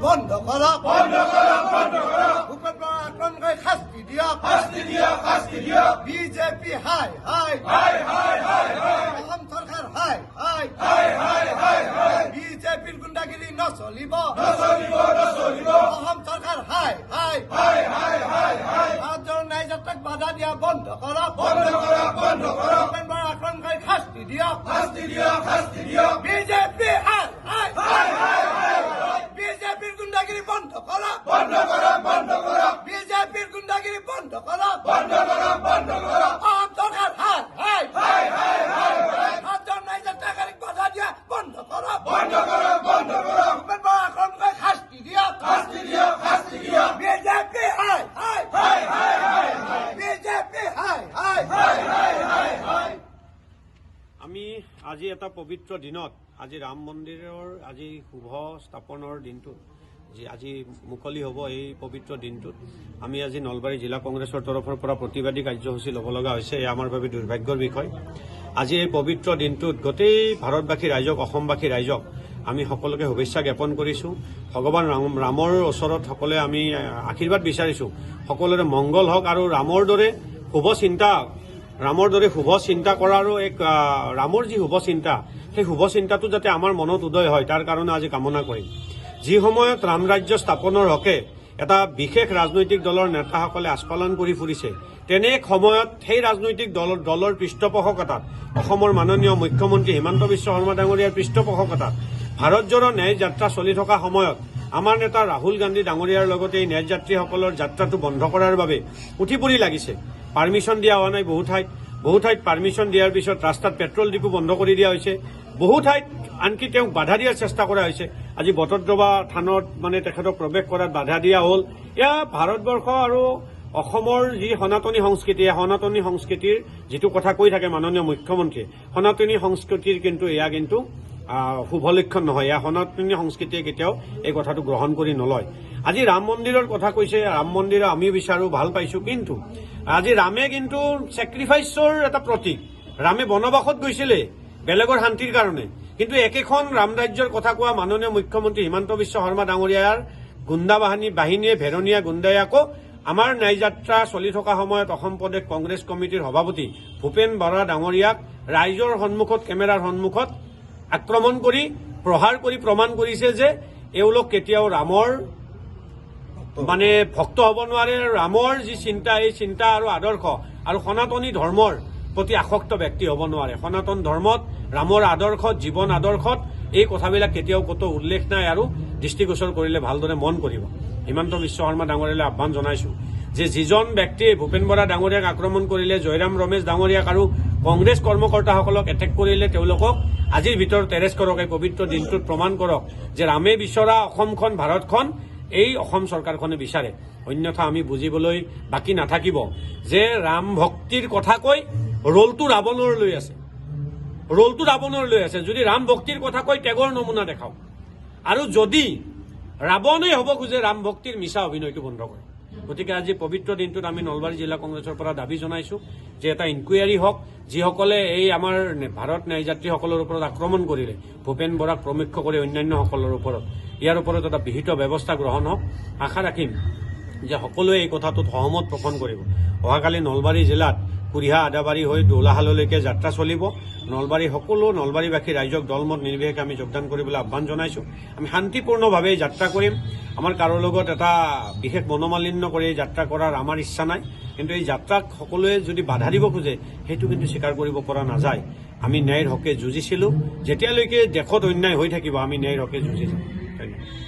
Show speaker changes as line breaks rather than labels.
বন্ধ কৰক ভূপেন বৰা আক্ৰমণকাৰী শাস্তি দিয়ক বিজেপি হাই অসম চৰকাৰ হাই বিজেপিৰ গুণ্ডাগিৰি নচলিব অসম চৰকাৰ হাই ভাৰতৰ ন্যায় যাত্ৰাক বাধা দিয়া বন্ধ কৰক ভূপেন বৰা আক্ৰমণকাৰী শাস্তি দিয়ক বিজেপি হাই বিজেপিৰ গুণ্ডাগিৰি বন্ধ কৰক বিজেপিৰ গুণ্ডাগিৰি বন্ধ কৰক অসম চৰকাৰ হাই ভাৰতৰ ন্যায় যাত্ৰাকাৰীক বাধা দিয়া বন্ধ কৰক ভূপেন বৰা আক্ৰমণকাৰী শাস্তি দিয়ক বিজেপি হাই বিজেপি হাই
আমি আজি এটা পবিত্ৰ দিনত আজি ৰাম মন্দিৰৰ আজি শুভ স্থাপনৰ দিনটোত আজি মুকলি হ'ব এই পবিত্ৰ দিনটোত আমি আজি নলবাৰী জিলা কংগ্ৰেছৰ তৰফৰ পৰা প্ৰতিবাদী কাৰ্যসূচী ল'ব লগা হৈছে এয়া আমাৰ বাবে দুৰ্ভাগ্যৰ বিষয় আজি এই পবিত্ৰ দিনটোত গোটেই ভাৰতবাসী ৰাইজক অসমবাসী ৰাইজক আমি সকলোকে শুভেচ্ছা জ্ঞাপন কৰিছোঁ ভগৱান ৰামৰ ওচৰত সকলোৱে আমি আশীৰ্বাদ বিচাৰিছোঁ সকলোৰে মংগল হওক আৰু ৰামৰ দৰে শুভ চিন্তা কৰাৰো এক ৰামৰ যি শুভ চিন্তা সেই শুভ চিন্তাটো যাতে আমাৰ মনত উদয় হয় তাৰ কাৰণে আজি কামনা কৰিম যি সময়ত ৰাম ৰাজ্য স্থাপনৰ হকে এটা বিশেষ ৰাজনৈতিক দলৰ নেতাসকলে আস্ফালন কৰি ফুৰিছে তেনে সময়ত সেই ৰাজনৈতিক দলৰ পৃষ্ঠপোষকতাত অসমৰ মাননীয় মুখ্যমন্ত্ৰী হিমন্ত বিশ্ব শৰ্মা ডাঙৰীয়াৰ পৃষ্ঠপোষকতাত ভাৰত জোড়ো ন্যায় যাত্ৰা চলি থকা সময়ত আমাৰ নেতা ৰাহুল গান্ধী ডাঙৰীয়াৰ লগতে এই ন্যায় যাত্ৰীসকলৰ যাত্ৰাটো বন্ধ কৰাৰ বাবে উঠি পৰি লাগিছে পাৰ্মিশ্যন দিয়া হোৱা নাই বহু ঠাইত পাৰ্মিশ্যন দিয়াৰ পিছত ৰাস্তাত পেট্ৰল ডিপু বন্ধ কৰি দিয়া হৈছে বহু ঠাইত আনকি তেওঁক বাধা দিয়াৰ চেষ্টা কৰা হৈছে আজি বটদ্ৰৱা থানত তেখেতক প্ৰৱেশ কৰাত বাধা দিয়া হ'ল এয়া ভাৰতবৰ্ষ আৰু অসমৰ যি সনাতনী সংস্কৃতি সনাতনী সংস্কৃতিৰ যিটো কথা কৈ থাকে মাননীয় মুখ্যমন্ত্ৰীয়ে সনাতনী সংস্কৃতিৰ কিন্তু এয়া কিন্তু শুভ লক্ষণ নহয় এয়া সনাতনী সংস্কৃতিয়ে কেতিয়াও এই কথাটো গ্ৰহণ কৰি নলয় আজি ৰাম মন্দিৰৰ কথা কৈছে ৰাম মন্দিৰ আমি বিচাৰো ভাল পাইছো কিন্তু আজি ৰামে কিন্তু ছেক্ৰিফাইচৰ এটা প্ৰতীক ৰামে বনবাসত গৈছিলে বেলেগৰ শান্তিৰ কাৰণে কিন্তু একেখন ৰাম ৰাজ্যৰ কথা কোৱা মাননীয় মুখ্যমন্ত্ৰী হিমন্ত বিশ্ব শৰ্মা ডাঙৰীয়াৰ গুণ্ডা বাহিনীয়ে ভেৰনীয়া গুণ্ডাই আকৌ আমাৰ ন্যায় যাত্ৰা চলি থকা সময়ত অসম প্ৰদেশ কংগ্ৰেছ কমিটিৰ সভাপতি ভূপেন বৰা ডাঙৰীয়াক ৰাইজৰ সন্মুখত কেমেৰাৰ সন্মুখত আক্ৰমণ কৰি প্ৰহাৰ কৰি প্ৰমাণ কৰিছে যে এওঁলোক কেতিয়াও ৰামৰ ভক্ত হ'ব নোৱাৰে ৰামৰ যি চিন্তা এই চিন্তা আৰু আদৰ্শ আৰু সনাতনী ধৰ্মৰ প্ৰতি আসক্ত ব্যক্তি হ'ব নোৱাৰে সনাতন ধৰ্মত ৰামৰ আদৰ্শত জীৱন আদৰ্শত এই কথাবিলাক কেতিয়াও কতো উল্লেখ নাই আৰু দৃষ্টিগোচৰ কৰিলে ভালদৰে মন কৰিব হিমন্ত বিশ্ব শৰ্মা ডাঙৰীয়ালৈ আহ্বান জনাইছো যে যিজন ব্যক্তিয়ে ভূপেন বৰা ডাঙৰীয়াক আক্ৰমণ কৰিলে জয়ৰাম ৰমেশ ডাঙৰীয়াক আৰু কংগ্ৰেছ কৰ্মকৰ্তাসকলক এটেক কৰিলে তেওঁলোকক আজিৰ ভিতৰত এৰেষ্ট কৰক এই পবিত্ৰ দিনটোত প্ৰমাণ কৰক যে ৰামে বিচৰা অসমখন ভাৰতখন এই অসম চৰকাৰখনে বিচাৰে অন্যথা আমি বুজিবলৈ বাকী নাথাকিব যে ৰাম ভক্তিৰ কথা কৈ ৰোলটো ৰাৱণৰ লৈ আছে যদি ৰাম ভক্তিৰ কথা কৈ ত্যাগৰ নমুনা দেখাও আৰু যদি ৰাৱণে হ'ব খোজে ৰাম ভক্তিৰ মিছা অভিনয়টো বন্ধ কৰে গতিকে আজি পবিত্ৰ দিনটোত আমি নলবাৰী জিলা কংগ্ৰেছৰ পৰা দাবী জনাইছো যে এটা ইনকুৱাৰী হওক যিসকলে এই আমাৰ ভাৰত ন্যায় যাত্ৰীসকলৰ ওপৰত আক্ৰমণ কৰিলে ভূপেন বৰাক প্ৰমুখ্য কৰি অন্যান্যসকলৰ ওপৰত ইয়াৰ ওপৰত এটা বিহিত ব্যৱস্থা গ্ৰহণ হওক আশা ৰাখিম যে সকলোৱে এই কথাটোত সহমত পোষণ কৰিব অহাকালি নলবাৰী জিলাত কুৰিহা আদাবাৰী হৈ দৌলাশাললৈকে যাত্ৰা চলিব নলবাৰী সকলো নলবাৰীবাসী ৰাইজক দলমত নিৰ্বিশেষে আমি যোগদান কৰিবলৈ আহ্বান জনাইছো আমি শান্তিপূৰ্ণভাৱে যাত্ৰা কৰিম আমাৰ কাৰো লগত এটা বিশেষ মনোমালিন্য কৰি যাত্ৰা কৰাৰ আমাৰ ইচ্ছা নাই কিন্তু এই যাত্ৰাক সকলোৱে যদি বাধা দিব খোজে সেইটো কিন্তু স্বীকাৰ কৰিব পৰা নাযায় আমি ন্যায়ৰ হকে যুঁজিছিলো যেতিয়ালৈকে দেশত অন্যায় হৈ থাকিব আমি ন্যায়ৰ হকে যুঁজি যাম ধন্যবাদ